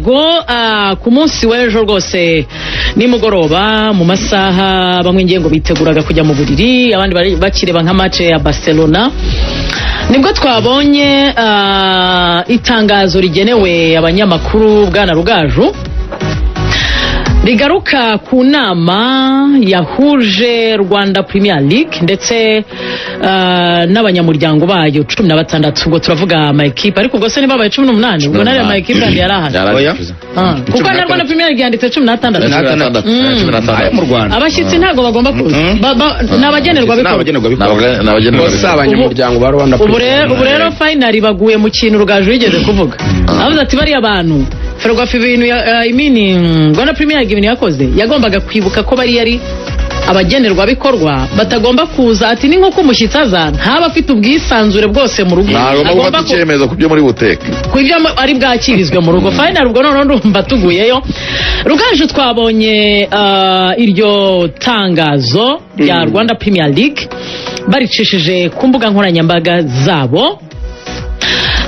yego ku munsi w'ejo rwose nimugoroba mu masaha bamwe ngengo biteguraga kujya mu buriri abandi bakireba nka match ya Barcelona nibwo twabonye itangazo rigenewe abanyamakuru bwana Rugaju rigaruka ku nama yahuje Rwanda Premier League ndetse n'abanyamuryango bayo 16 ubwo turavuga ama equipe ariko ubwo se niba baye 18 ubwo nari ama equipe yandi yarahari kuko na Rwanda Premier League yanditse 16 mu Rwanda abashyitsi ntago bagomba kuza nabagenerwa bose abanyamuryango ba Rwanda ubu rero finally baguye mu kintu Rugaju yigeze kuvuga avuze ati bari abantu Ferwafa ibintu Rwanda Premier League ibintu yakoze yagombaga kwibuka ko bari yari abagenerwa bikorwa batagomba kuza ati ni nko umushyitsi aza ntaba afite ubwisanzure bwose mu rugo agomba icyemezo kubyo muri buteke kubyo ari bwakirizwe mu rugo final ubwo none ndumva tuguyeyo Rugaju twabonye iryo tangazo rya Rwanda Premier League baricishije ku mbuga nkoranyambaga zabo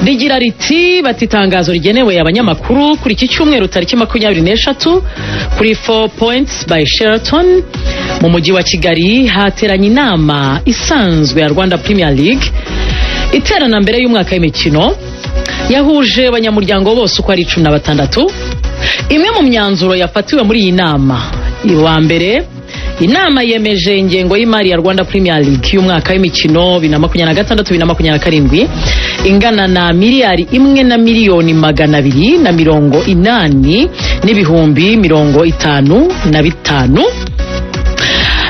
rigira riti bati itangazo rigenewe abanyamakuru kuri iki cyumweru tariki 23 kuri 4 Points by Sheraton mu mujyi wa Kigali hateranye inama isanzwe ya Rwanda Premier League iterana mbere y'umwaka w'imikino yahuje abanyamuryango bose uko ari 16. Imwe mu myanzuro yafatiwe muri iyi nama wa mbere inama yemeje ingengo y'imari ya Rwanda Premier League y'umwaka w'imikino 2026-2027 ingana na miliyari 1,280,000 n'ibihumbi 55.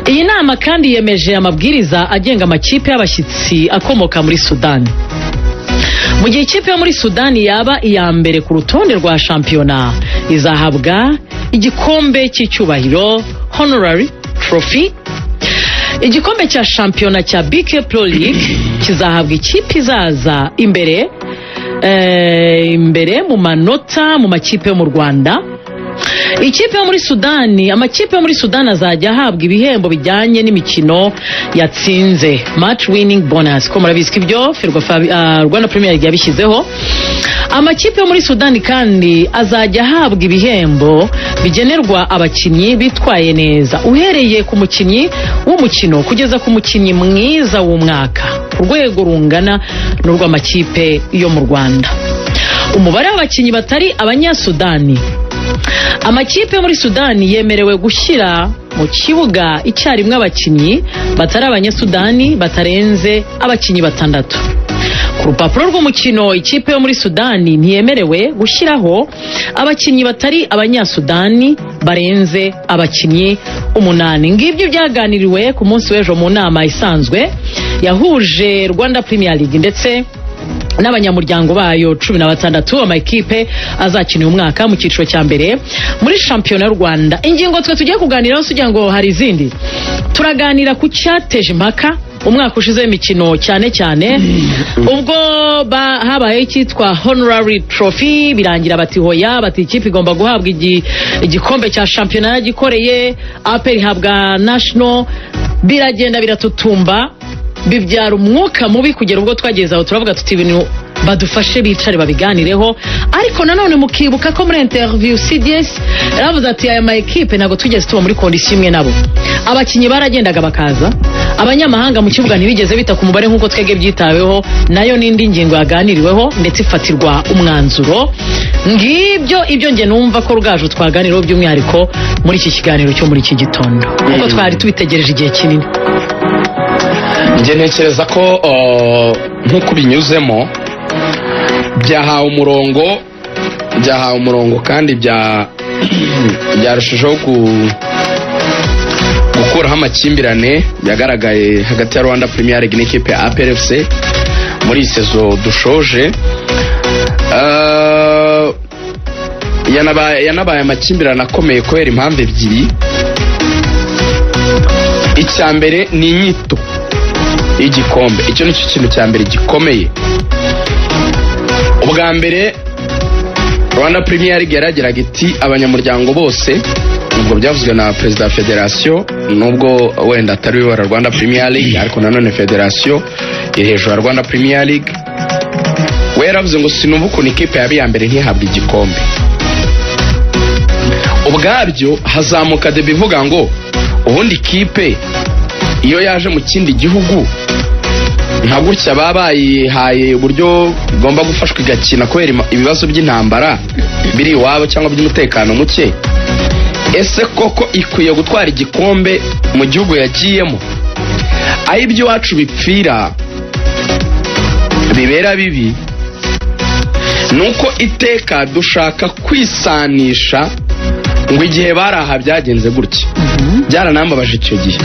Iyi nama kandi yemeje amabwiriza agenga amakipe y'abashyitsi akomoka muri Sudan. Mu gihe ikipe yo muri Sudan yaba iya mbere ku rutonde rwa shampiyona izahabwa igikombe cy'icyubahiro honorary trophy. Igikombe cya shampiyona cya BK Pro League kizahabwa ikipe izaza imbere mu manota mu makipe yo mu Rwanda. Ikipe yo muri Sudani amakipe yo muri Sudani azajya ahabwa ibihembo bijyanye n'imikino yatsinze match winning bonus ko murabizi ibyo Ferwafa Rwanda Premier League yabishyizeho. Amakipe yo muri Sudani kandi azajya ahabwa ibihembo bigenerwa abakinnyi bitwaye neza uhereye ku mukinnyi w'umukino kugeza ku mukinnyi mwiza w'umwaka urwego rungana n'urw'amakipe yo mu Rwanda. Umubare w'abakinnyi batari abanyasudani amakipe yo muri Sudani yemerewe gushyira mu kibuga icyarimwe abakinnyi batari abanyasudani batarenze abakinnyi 6. Ku rupapuro rw'umukino ikipe yo muri Sudani ntiyemerewe gushyiraho abakinnyi batari abanyasudani barenze abakinnyi 8. Ngibyo byaganiriwe ku munsi w'ejo mu nama isanzwe yahuje Rwanda Premier League ndetse n'abanyamuryango bayo 16 amakipe azakina uyu mwaka mu cyiciro cya mbere muri shampiyona y'u Rwanda. Ingingo twe tugiye kuganiraho kugira ngo hari izindi turaganira ku cyateje impaka umwaka ushize imikino cyane ubwo habaye cyitwa honorary trophy birangira bati hoya bati ikipe igomba guhabwa igikombe cya shampiyona yagikoreye APR ihabwa national biragenda biratutumba bibyara umwuka mubi kugera ubwo twageze aho turavuga tuti ibintu badufashe bicare babiganireho. Ariko nanone mukibuka ko muri interview CDS yaravuze ati aya ma equipe nago tugeze tuba muri condition imwe nabo abakinyi baragendaga bakaza abanyamahanga mu kibuga ntibigeze bita ku mubare nkuko twege byitaweho nayo nindi ngingo yaganiriweho ndetse ifatirwa umwanzuro. Ngibyo ibyo nge numva ko Rugaju twaganiraho by'umwihariko muri iki kiganiro cyo muri iki gitondo kuko twari tubitegereje igihe kinini. Nge ntekereza ko nkuko binyuzemo byahawe umurongo kandi byarushijeho gukuraho amakimbirane yagaragaye hagati ya Rwanda Premier League n'ikipe ya APR FC muri sezo dushoje. Yanabaye amakimbirane akomeye kubera impamvu ebyiri. Icya mbere ni inyito y'igikombe, icyo nicyo kintu cya mbere gikomeye. Ubwa mbere Rwanda Premier League yaragiraga iti abanyamuryango bose, ubwo byavuzwe na perezida wa federation, nubwo wenda atari we wa Rwanda Premier League ariko nanone federation iri hejuru ya Rwanda Premier League, we yaravuze ngo sinumva ukuntu ikipe yabi ya mbere ntihabwa igikombe. ubwabyo hazamuka debe ivuga ngo ubundi kipe iyo yaje mu kindi gihugu nta gutya baba bayihaye uburyo igomba gufashwa igakina kubera ibibazo by'intambara biri iwabo cyangwa by'umutekano muke, ese koko ikwiye gutwara igikombe mu gihugu yagiyemo? aho iby'iwacu bipfira bibera bibi nuko iteka dushaka kwisanisha ngo igihe bari aha byagenze gutya. Byaranambabaje icyo gihe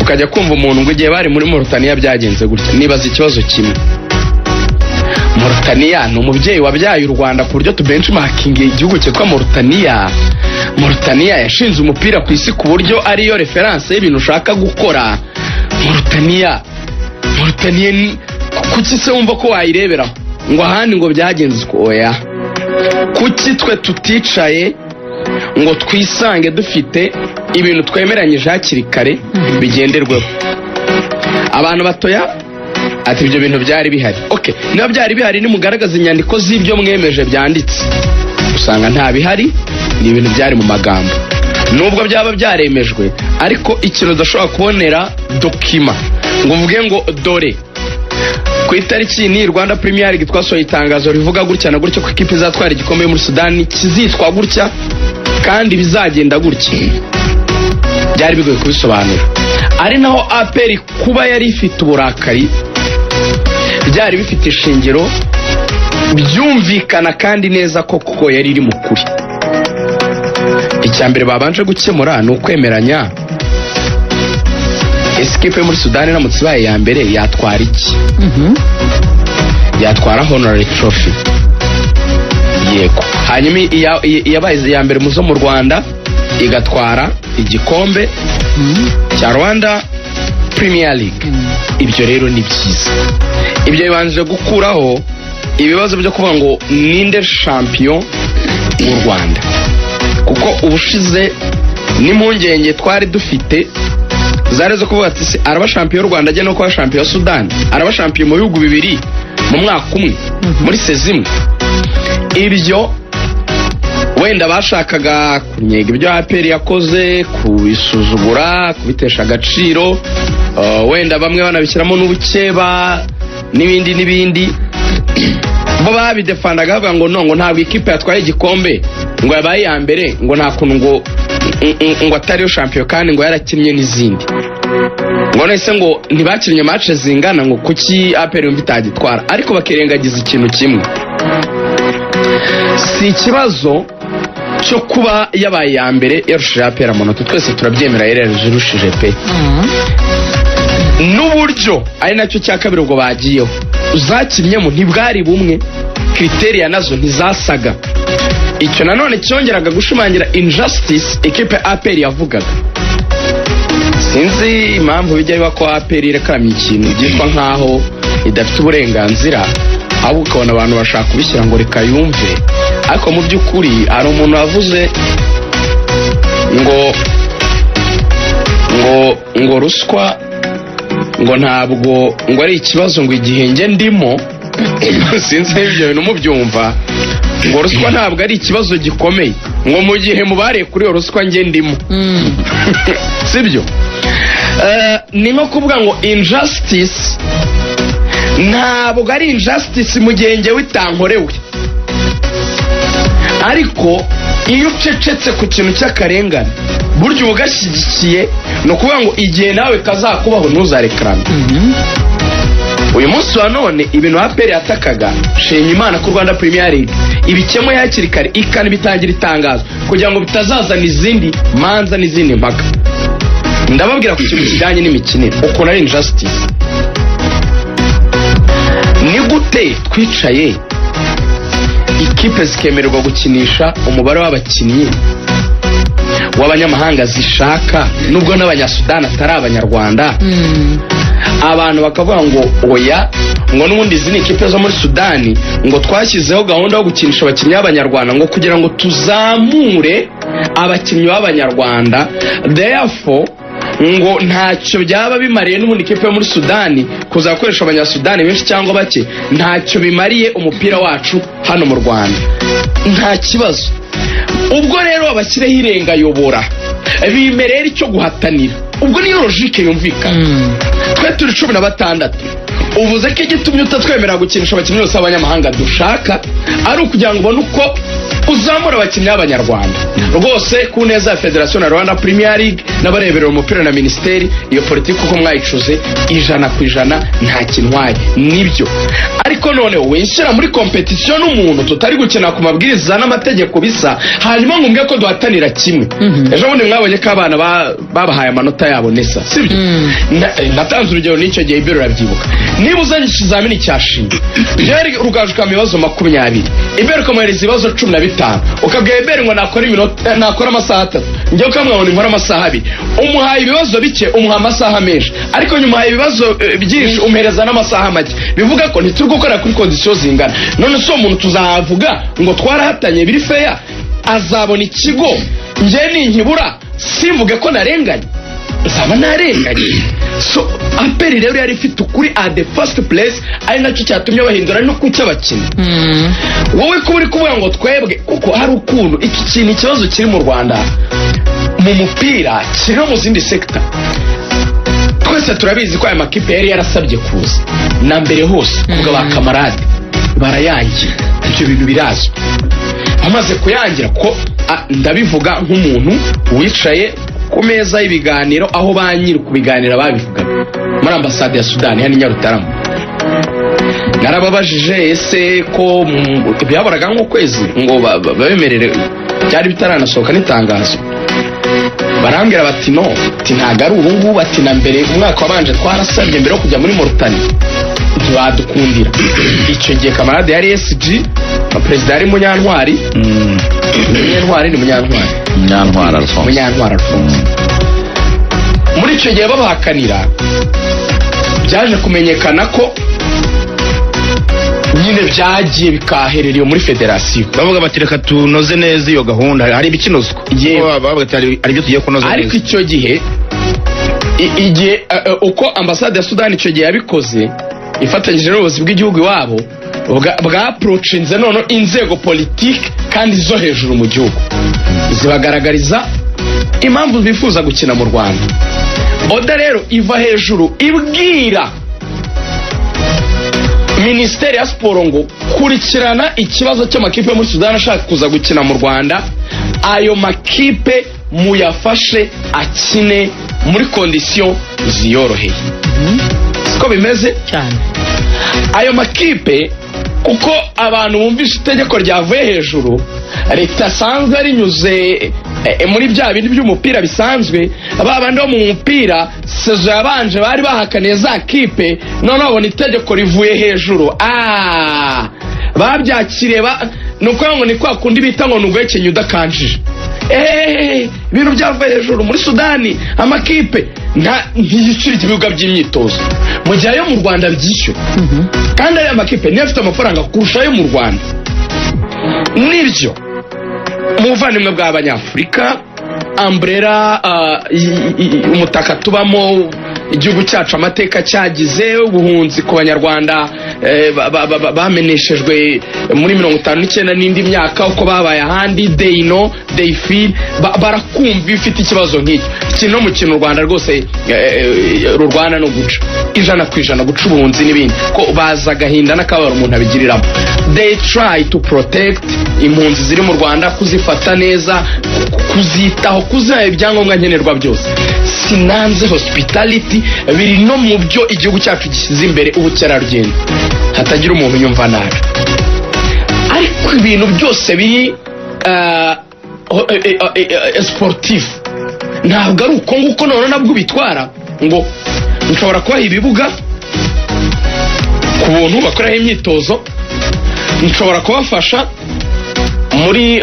ukajya kumva umuntu ngo igihe bari muri Mauritania byagenze gutya. Nibaza ikibazo kimwe, Mauritania ni umubyeyi wabyaye u Rwanda ku buryo tubenchmarking igihugu cyitwa Mauritania. Mauritania yashinze umupira ku isi ku buryo ariyo reference y'ibintu ushaka gukora. Mauritania kuki se wumva ko wayireberaho ngo ahandi ngo byagenze oya? Kuki twe tuticaye ngo twisange dufite ibintu twemeranyije hakiri kare bigenderweho? Abantu batoya ati ibyo bintu byari bihari. Okay, niba byari bihari nimugaragaza inyandiko z'ibyo mwemeje byanditse, usanga nta bihari, ni ibintu byari mu magambo. Nubwo byaba byaremejwe ariko ikintu udashobora kubonera dokima ngo uvuge ngo dore ku itariki ni Rwanda Premier League twasohoye itangazo rivuga gutya na gutya ko ikipe izatwara igikombe muri Sudani kizitwa gutya kandi bizagenda gutya. Byari bigoye kubisobanura. Ari naho APR kuba yari ifite uburakari byari bifite ishingiro, byumvikana kandi neza ko kuko yari iri mu kuri. Icyambere babanje gukemura ni ukwemeranya ikipe muri Sudani iramutse ibaye ya mbere yatwara iki? Yatwara honorary trophy, yego. Hanyuma yabaye ya mbere muzo mu Rwanda igatwara igikombe cya Rwanda Premier League. Ibyo rero ni byiza. Ibyo bibanje gukuraho ibibazo byo kuvuga ngo ninde champion w'u Rwanda, kuko ubushize n'impungenge twari dufite zari zo kuvuga ati araba champion y'u Rwanda ajya no kuba champion ya Sudan, araba champion mu bihugu bibiri mu mwaka umwe muri sezimwe. Ibyo wenda bashakaga kunyega ibyo APR yakoze, kubisuzugura, kubitesha agaciro, wenda bamwe banabishyiramo n'ubukeba n'ibindi bo babidefandaga bavuga ngo no, ngo ntabwo ikipe yatwaye igikombe ngo yabaye ya mbere ngo nta kuntu ngo atariyo champion kandi ngo yarakinnye n'izindi, ngo nese ngo ntibakinnye match zingana ngo kuki APR yumva itagitwara. Ariko bakirengagiza ikintu kimwe, si ikibazo cyo kuba yabaye ya mbere yarushije APR amanota, twese turabyemera yarushije pe, n'uburyo ari nacyo cya kabiri ubwo bagiyeho uzakinyemo ntibwari bumwe, criteria nazo ntizasaga. Icyo nanone cyongeraga gushimangira injustice ikipe APR yavugaga. Sinzi impamvu bijya biba ko APR irekaramye ikintu byitwa nkaho idafite uburenganzira, ahubwo ukabona abantu bashaka kubishyira ngo reka yumve. Ariko mu by'ukuri hari umuntu wavuze ngo ruswa ngo ntabwo ngo ari ikibazo ngo igihe nge ndimo sinzi ibyo bintu mubyumva, ngo ruswa ntabwo ari ikibazo gikomeye ngo mu gihe mubare kuri ruswa nge ndimo sibyo? Ni nko kuvuga ngo injustice ntabwo ari injustice mu gihe ngewe itankorewe, ariko iyo ucecetse ku kintu cy'akarengane buryo ugashyigikiye no kuvuga ngo igihe nawe kazakubaho ntuzarekarane. Uyu munsi wa none ibintu APR yatakaga, shenya Imana ku Rwanda Premier League ibikemuye hakiri kare ikanibitangira itangazo kugira ngo bitazazana izindi manza n'izindi mpaka. Ndababwira ku kintu kijyanye n'imikinire ukuntu ari injustice. Ni gute twicaye ikipe zikemererwa gukinisha umubare w'abakinnyi w'abanyamahanga zishaka nubwo n'abanyasudani atari abanyarwanda, abantu bakavuga ngo oya, ngo n'ubundi izi ni ikipe zo muri Sudani ngo twashyizeho gahunda yo gukinisha abakinnyi b'abanyarwanda ngo kugira ngo tuzamure abakinnyi b'abanyarwanda, therefore ngo ntacyo byaba bimariye n'ubundi ikipe yo muri Sudani kuzakoresha abanyasudani benshi cyangwa bake, ntacyo bimariye umupira wacu hano mu Rwanda. Nta kibazo ubwo rero abashyireho irengayobora bimerera icyo guhatanira, ubwo niyo logike yumvikana. Twe turi 16, uvuze ko igitumye utatwemerera gukinisha abakinnyi bose b'abanyamahanga dushaka ari ukugira ngo ubone uko uzamura abakinnyi b'abanyarwanda. Rwose ku neza ya Federation na Rwanda Premier League n'abareberera umupira na Ministeri, iyo politiki uko mwayicuze 100% nta kinwaye nibyo. Ariko none winshyira muri competition n'umuntu tutari gukina ku mabwiriza n'amategeko bisa, hanyuma ngumbye ko duhatanira kimwe. Ejo bundi mwabonye ko abana babahaye amanota yabo nesa, sibyo? Natanze urugero n'icyo gihe ibero rabyibuka. Niba uzanye ikizamini cyashinga byari rugajuka ibibazo 20, ibero komereza ibibazo 15, ukabwira ibero ngo nakora amasaha 3, njye ukamwabona inkora amasaha 2, umuhaye ibibazo bike umuha amasaha menshi, ariko nyuma ibibazo byinshi umuhereza n'amasaha make. Bivuga ko ntituri gukora kuri condition zingana. None so umuntu tuzavuga ngo twarahatanye biri fair, azabona ikigo njye ninkibura simvuge ko narenganye, zaba narenganye. So aperi rero yari ifite ukuri at the first place, ari nacyo cyatumye bahindura no ku cy'abakinnyi. Wowe kuba uri kuvuga ngo twebwe, kuko hari ukuntu iki kintu ikibazo kiri mu Rwanda mu mupira kiri no mu zindi sector. Twese turabizi ko aya makipe yari yarasabye kuza na mbere hose kubwa ba kamarade barayangira, ibyo bintu birazwi. Amaze kuyangira ko ndabivuga nk'umuntu wicaye ku meza y'ibiganiro aho banyiri kubiganira babivuga muri ambasade ya Sudani hano Nyarutarama. Narababajije ese ko byaboraga nk'ukwezi ngo babemerere, byari bitaranasohoka n'itangazo. Barambwira bati no, ntago ari ubu ngubu, ati na mbere umwaka wabanje twarasabye mbere yo kujya muri Mauritania ntibadukundira. Icyo gihe kamarade yari SG, perezida yari Munyantwari. Munyantwari ni Munyantwari. Muri icyo gihe babahakanira, byaje kumenyekana ko nyine byagiye bikaherereye muri federasiyo. Bavuga bati reka tunoze neza iyo gahunda, hari ibikinozwa. Bavuga ati ari byo tugiye kunoza neza. Ariko icyo gihe igihe uko ambasade ya Sudani icyo gihe yabikoze ifatanyije n'ubuyobozi bw'igihugu iwabo, bwa approachinze none inzego politiki kandi zo hejuru mu gihugu, zibagaragariza impamvu bifuza gukina mu Rwanda. Oda rero iva hejuru ibwira Ministeri ya Siporo ngo kurikirana ikibazo cy'amakipe yo muri Sudani ashaka kuza gukina mu Rwanda, ayo makipe muyafashe akine muri condition ziyoroheye. Siko bimeze cyane. Ayo makipe kuko abantu bumvisha itegeko ryavuye hejuru, leta sanzwe rinyuze muri bya bintu by'umupira bisanzwe, babandi bo mu mupira sezo yabanje bari bahakaniye za kipe, none babona itegeko rivuye hejuru. Babyakiriye nuko ngo ni kwa kundi bita ngo nugwekenye udakanjije. Ibintu byavuye hejuru muri Sudani, amakipe ntiyishyura ibibuga by'imyitozo mu gihe ayo mu Rwanda byishyura. Kandi ayo makipe niyo afite amafaranga kurusha ayo mu Rwanda. Nibyo umuvandimwe bw'Abanyafurika, umbrella umutaka tubamo, igihugu cyacu amateka cyagize ubuhunzi ku banyarwanda bameneshejwe muri 59 n'indi myaka uko babaye ahandi, they know they feel, barakumva ifite ikibazo nk'iki. Kino mu kintu Rwanda rwose rurwana no guca 100% guca ubuhunzi n'ibindi, ko baza gahinda n'akabaro umuntu abigiriramo. They try to protect impunzi ziri mu Rwanda, kuzifata neza, kuzitaho, kuzaha ibyangombwa nkenerwa byose. Sinanze hospitality biri no mu byo igihugu cyacu gishyize imbere, ubukerarugendo, hatagira umuntu yumva nabi. Ariko ibintu byose biri sportif ntabwo ari uko nguko none nabwo bitwara ngo nshobora kubaha ibibuga ku buntu bakoraho imyitozo, nshobora kubafasha muri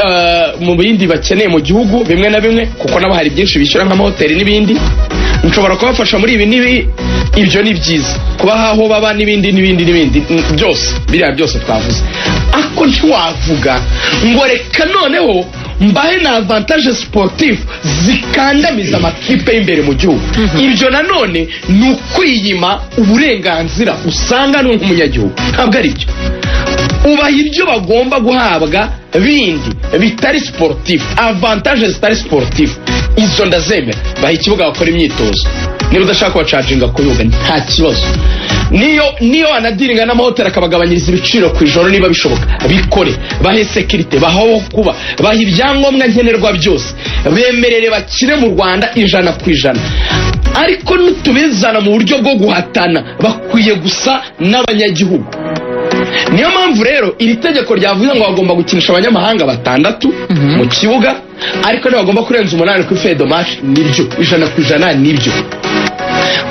mu bindi bakeneye mu gihugu bimwe na bimwe, kuko nabo hari byinshi bishyura nk'amahoteli n'ibindi. Nshobora kubafasha muri ibi n'ibi, ibyo ni byiza, kubaha aho baba n'ibindi byose, biriya byose twavuze. Ako ntiwavuga ngo reka noneho mbahe na avantage sportif zikandamiza amakipe y'imbere mu gihugu. Ibyo nanone ni ukwiyima uburenganzira usanga n'umunyagihugu. Ntabwo ari byo. Ubaha ibyo bagomba guhabwa bindi bitari sportif, avantage zitari sportif, izo ndazemera. Baha ikibuga bakora imyitozo, niba udashaka kubacaginga ku bibuga nta kibazo. Niyo anadiringa n'amahoteli akabagabanyiriza ibiciro ku ijoro niba bishoboka, bikore. Bahe sekirite, bahaho kuba, baha ibyangombwa nkenerwa byose, bemerere bakire mu Rwanda 100%. Ariko nutubizana mu buryo bwo guhatana, bakwiye gusa n'abanyagihugu. Niyo mpamvu rero iri tegeko ryavuze ngo bagomba gukinisha abanyamahanga 6 mu kibuga, ariko ntibagomba kurenza 8 kuri feuille de match. Nibyo 100% nibyo,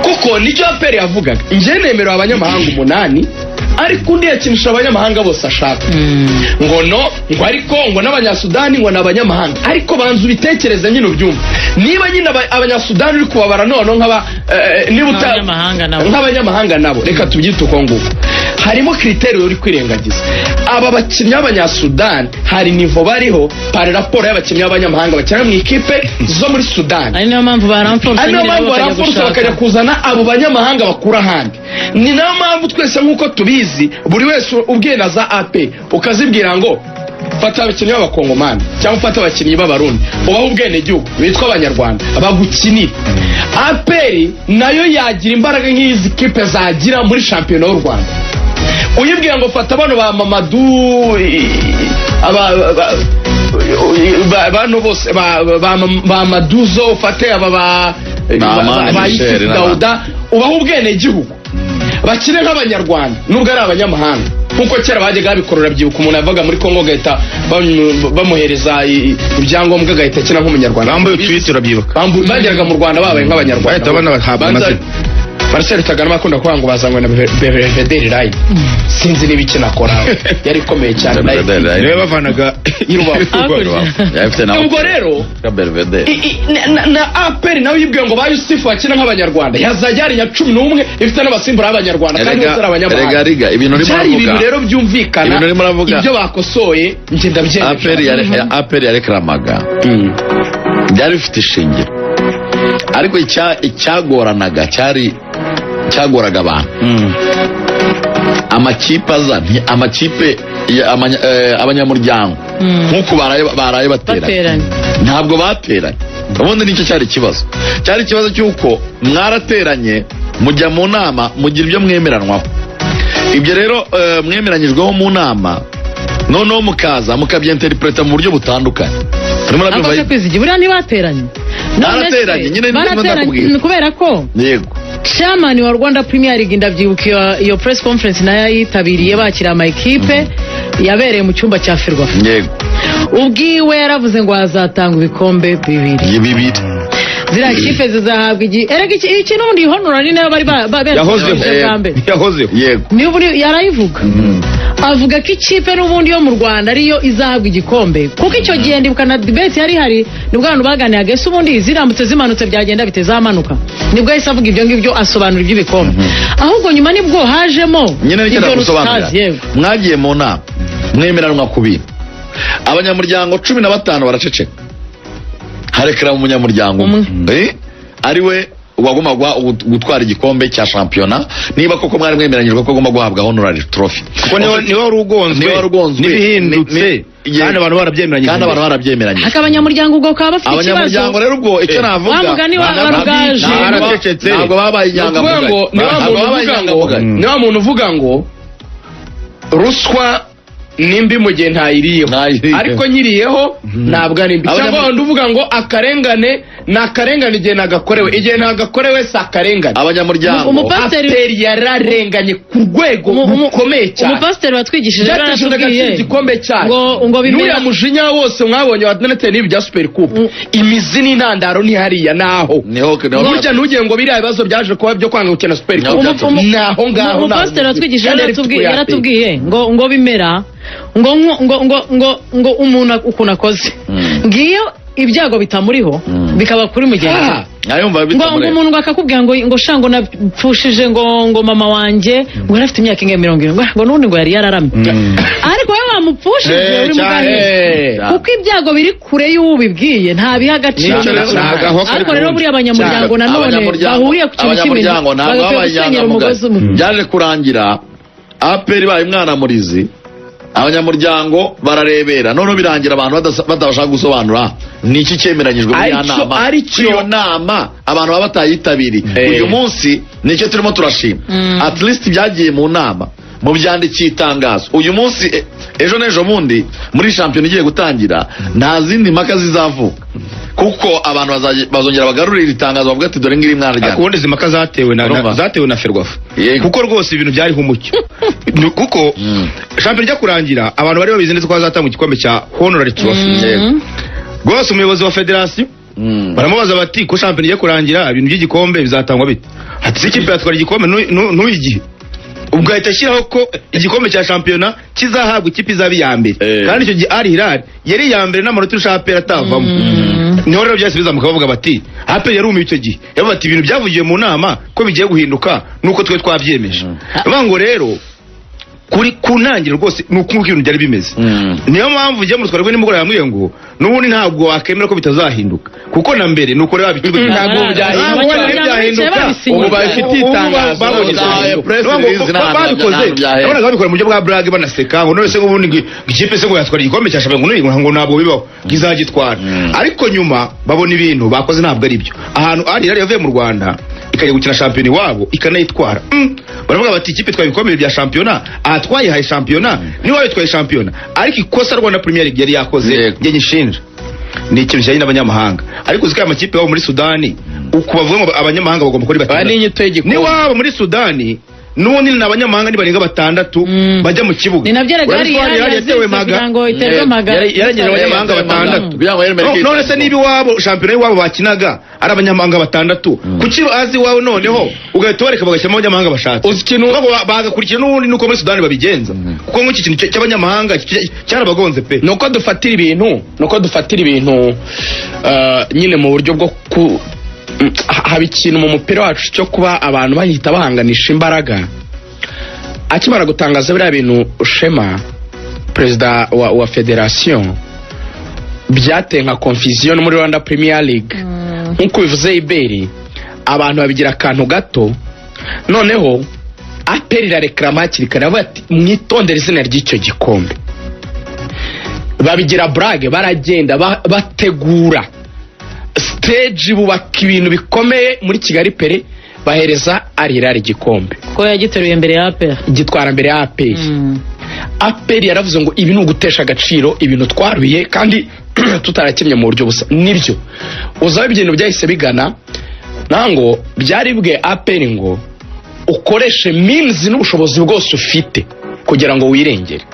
kuko nicyo APR yavugaga. Nje nemerera abanyamahanga 8, ariko undi yakinisha abanyamahanga bose ashaka. ngo ariko ngo n'abanyasudani ngo n'abanyamahanga. Ariko banzu bitekereza nyine ubyumva, niba nyine abanyasudani uri kubabara none nk'abanyamahanga nabo, reka tubyite uko nguko. Harimo kriterio uri kwirengagiza. Aba bakinnyi b'abanyasudani hari nivo bariho par rapport y'abakinnyi b'abanyamahanga bakina mu ikipe zo muri Sudani. Ari niyo mpamvu baramforce bakajya kuzana abo banyamahanga bakura ahandi. Ni nayo mpamvu twese nk'uko tubizi, buri wese ubwiye na za AP ukazibwira ngo fata abakinnyi b'abakongomani cyangwa ufata abakinnyi b'abarundi, ubaho ubwenegihugu bitwa abanyarwanda bagukinira. APR nayo yagira imbaraga nk'izi kipe zagira muri shampiyona y'u Rwanda. Uyibwira ngo fata bano ba Mamadou, bano bose ba Maduzo, ufate aba ba Dauda, ubaho ubwenegihugu, bakine nk'abanyarwanda nubwo ari abanyamahanga. Nkuko kera bajyaga bikorora, byibuka umuntu yavaga muri Kongo gahita bamuhereza ibyangombwa gahita kina nk'umunyarwanda. Bambaye Twitter urabyibuka, bageraga mu Rwanda babaye nk'abanyarwanda. Marcel Taganwa akunda kuvuga ngo bazanywe na Belvedere Line. Sinzi niba iki nakora, yari ikomeye cyane. Niwe bavanaga ubwo rero na APR nawe yibwiye ngo ba Yusufu akina nk'abanyarwanda, yazajya ari 11 ifite n'abasimbura b'abanyarwanda kandi bose ari abanyamahanga. Ibintu rero byumvikana, ibyo bakosoye nje ndabyemera. APR yarekramaga byari bifite ishingiro, ariko icyagoranaga cyagoraga abantu. Amakipe abanyamuryango nk'uko baraye bateranye, ntabwo bateranye. Ubundi nicyo cyari ikibazo cy'uko mwarateranye mujya mu nama mugira ibyo mwemeranwaho. Ibyo rero mwemeranyijweho mu nama, noneho mukaza mukabyenterpreta mu buryo butandukanye. Akoze kwizigi buriya ntibateranye, barateranye kubera ko yego chairman wa Rwanda Premier League ndabyibuka iyo press conference nayo yitabiriye bakira ama equipe yabereye mu cyumba cya Ferwafa. Yego, ubwiwe yaravuze ngo azatanga ibikombe 2 zira kipe zizahabwa iki n'undi honorary nayo bari yahozeho. Yego, niyo buri yarayivuga. Avuga ko ikipe n'ubundi yo mu Rwanda ariyo izahabwa igikombe, kuko icyo gihe ndibuka na debate yari hari, nibwo abantu baganiraga ese ubundi ziramutse zimanutse byagenda bitezamanuka, nibwo yahise avuga ibyo ngibyo asobanura iby'ibikombe. Ahubwo nyuma nibwo hajemo nyine n'icyo gusobanura. Mwagiye mu nama mwemeranwa ku bintu, abanyamuryango 15 baraceceka, harekera umunyamuryango ari we wagomba gutwara igikombe cya shampiyona, niba koko mwari mwemeranyijwe ko agomba guhabwa honorary trophy. Kuko niwe warugonzwe n'ibihindutse kandi abantu barabyemeranyije. Akabanyamuryango ubwo kaba bafite ikibazo. Abanyamuryango rero ubwo icyo navuga ntabwo babaye inyangamugayo. Niba muntu uvuga ngo ruswa nimbi mu gihe ntayiriyeho, ariko nyiriyeho ntabwo ari mbi. Cyangwa wandi uvuga ngo akarengane nakarengane igihe nagakorewe, igihe ntagakorewe si akarengane. Abanyamuryango umupasiteri yararenganye ku rwego rukomeye cyane. Umupasiteri watwigishije yaratubwiye igikombe cyayo ngo n'uriya mujinya wose mwabonye wa Donatien n'ibi bya Super Coupe, imizi n'intandaro ni hariya naho. Burya ntugire ngo biriya bibazo byaje kuba byo kwanga gukina Super Coupe naho ngaho. Umupasiteri watwigishije yaratubwiye ngo bimera ngo umuntu ukuntu akoze ngiyo ibyago bitamuriho bikaba kuri mugenzi ngo umuntu akakubwira ngo shango napfushije ngo mama wanjye ngo yarafite imyaka 70 ngo nundi ngo yari yararamye, ariko we wamupfushije uri mugani kuko ibyago biri kure y'ubibwiye nta biha agaciro. Ariko rero buri abanyamuryango nanone bahuriye ku kintu kimwe, bagasenyera umugozi umwe. Byaje kurangira APR baye mwana murizi abanyamuryango bararebera none birangira abantu batabasha gusobanura niki cyemeranyijwe muri ya nama iyo nama abantu baba batayitabiriye uyu munsi nicyo turimo turashima at least byagiye mu nama mu byandikiye itangazo uyu munsi ejo n'ejo bundi muri shampiyona igiye gutangira nta zindi mpaka zizavuka kuko abantu bazongera bagarurira itangazo bavuga ati dore ngiri mwana ryane kubundi zimaka zatewe na Ferwafa kuko rwose ibintu byari humucyo kuko shampiyona ijya kurangira abantu bari babizi neza ko bazatanga igikombe cya Honorary Trophy rwose umuyobozi wa federasiyo baramubaza bati ko shampiyona ijya kurangira ibintu by'igikombe bizatangwa bite ati ikipe yatwara igikombe ntuyigihe ubwo ahita ashyiraho ko igikombe cya shampiyona kizahabwa ikipe izaba iya mbere kandi icyo gihe Al Hilal yari iya mbere n'amanota irusha APR atavamo niho rero byahise bizamuka bavuga bati APR yarumiwe icyo gihe yavuga ati ibintu byavugiye mu nama ko bigiye guhinduka nuko twe twabyemeje ngo rero kuri kunangira rwose nuko ibintu byari bimeze niyo mpamvu ujya mu twarwe nimugora yambwiye ngo nubundi ntabwo wakemera ko bitazahinduka kuko na mbere nuko reba bitugo ntabwo byahinduka ubu bafite itangazo babikoze none babikora mu buryo bwa brag banaseka ngo none se ubundi ikipe se ngo yatwara igikombe cya shampiyona ngo ntabwo bibaho gizagitwara ariko nyuma babona ibintu bakoze ntabwo ari byo ahantu ari yavuye mu Rwanda ikajya gukina shampiyona iwabo ikanayitwara baravuga bati ikipe twabikomeye bya shampiyona twayihaye shampiyona ni wowe twaye shampiyona ariko ikosa Rwanda Premier League yari yakoze nge nyishinja ni ikintu cyane n'abanyamahanga ariko uzika amakipe yabo muri Sudani uko bavuga ngo abanyamahanga bagomba kuri batandatu ni wabo muri Sudani nubundi n'abanyamahanga nibarenga 6 bajya mu kibuga ni nabyo gari yatewe maga yaragira abanyamahanga 6 none se nibi wabo shampiyona y'iwabo bakinaga ari abanyamahanga 6 kuki azi wawe noneho ugahita bareka bagashyamo abanyamahanga bashatse uzikino bagakurikira nubundi nuko muri Sudani babigenza kuko nk'iki kintu cy'abanyamahanga cyarabagonze pe nuko dufatira ibintu nyine mu buryo bwo haba ikintu mu mupira wacu cyo kuba abantu bahita bahanganisha imbaraga akimara gutangaza biriya bintu Shema perezida wa federation byateye nka confusion muri Rwanda Premier League nk'uko bivuze Iberi abantu babigira akantu gato noneho APR irareklama hakiri kare bati mwitondere izina ry'icyo gikombe babigira brag baragenda bategura stage bubaka ibintu bikomeye muri Kigali Pere bahereza Al Hilal igikombe ko yagiteruye mbere ya APR gitwara mbere ya APR APR yaravuze ngo ibi ni ugutesha agaciro ibintu twaruye kandi tutarakemye mu buryo busa nibyo uzabe ibintu byahise bigana nango byari bwe APR ngo ukoreshe means n'ubushobozi bwose ufite kugira ngo wirengere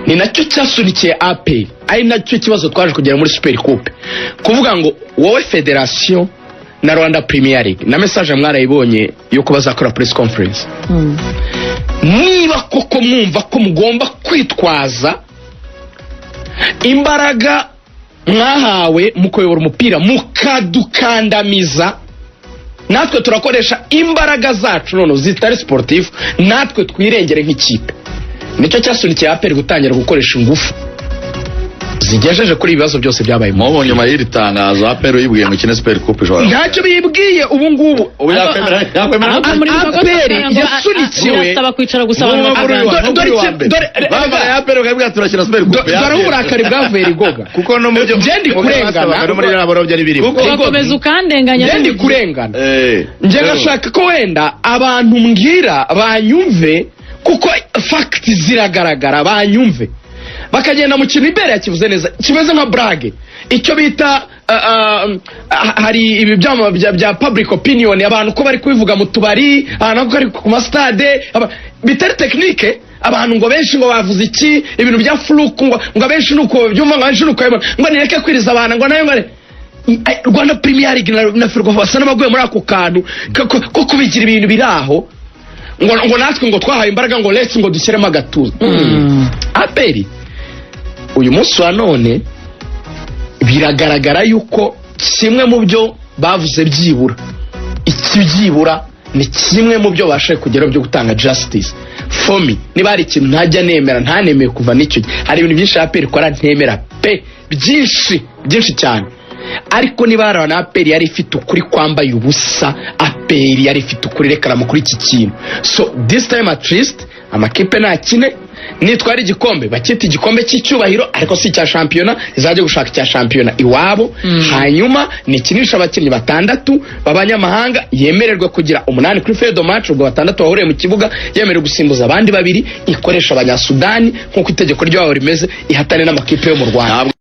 ni nacyo cyasunikiye APR ari nacyo kibazo twaje kugera muri Super Coupe kuvuga ngo wowe federation na Rwanda Premier League na message mwarayibonye yuko bazakora press conference niba koko mwumva ko mugomba kwitwaza imbaraga mwahawe mukuyobora umupira mukadukandamiza natwe turakoresha imbaraga zacu none zitari sportif natwe twirengere nk'ikipe nicyo cyasunikiye APR gutangira gukoresha ingufu zigejeje kuri ibibazo byose byabaye mu nyuma y'iri tangazo APR yibwiye mu kine Super Coupe jora ntacyo bibwiye ubu ngubu yakwemera APR yasunikiwe asaba kwicara gusaba dore APR ukabwira turakina Super Coupe dore uburakari bwavuye rigoga kuko no mu byo byendi kurengana muri rabo byari birimo ukomeza ukandenganya byendi kurengana nje ngashaka ko wenda abantu mbwira banyumve kuko fact ziragaragara banyumve bakagenda mu kintu Iberi yakivuze neza kimeze nka brag icyo bita hari ibi bya public opinion abantu ko bari kubivuga mu tubari abantu ko ari ku mastade bitari technique abantu ngo benshi ngo bavuze iki ibintu bya fluke ngo benshi nuko byumva ngo benshi nuko ngo nireke kwiriza abantu ngo nayo ngare Rwanda Premier League na Ferwafa basa n'abaguye muri ako kantu ko kubigira ibintu biraho ngo natwe ngo twahaye imbaraga ngo let's ngo dushyiremo agatuza APR uyu munsi wa none biragaragara yuko kimwe mu byo bavuze byibura ikibyibura ni kimwe mu byo bashaye kugeraho byo gutanga justice for me niba hari ikintu ntajya nemera ntanemeye kuva n'icyo hari ibintu byinshi APR ikora ntemera pe byinshi cyane ariko niba hari na APR yari ifite ukuri kwambaye ubusa APR yari ifite ukuri rekara mu kuri iki kintu so this time at least amakipe nakine nitwara igikombe bakita igikombe cy'icyubahiro ariko si icya shampiyona, izajya gushaka icya shampiyona iwabo. Hanyuma nikinisha abakinnyi 6 b'abanyamahanga, yemererwe kugira 8 kuri fedo match, ubwo 6 bahuriye mu kibuga, yemererwe gusimbuza abandi 2, ikoresha abanyasudani nk'uko itegeko ryabo rimeze, ihatane n'amakipe yo mu Rwanda.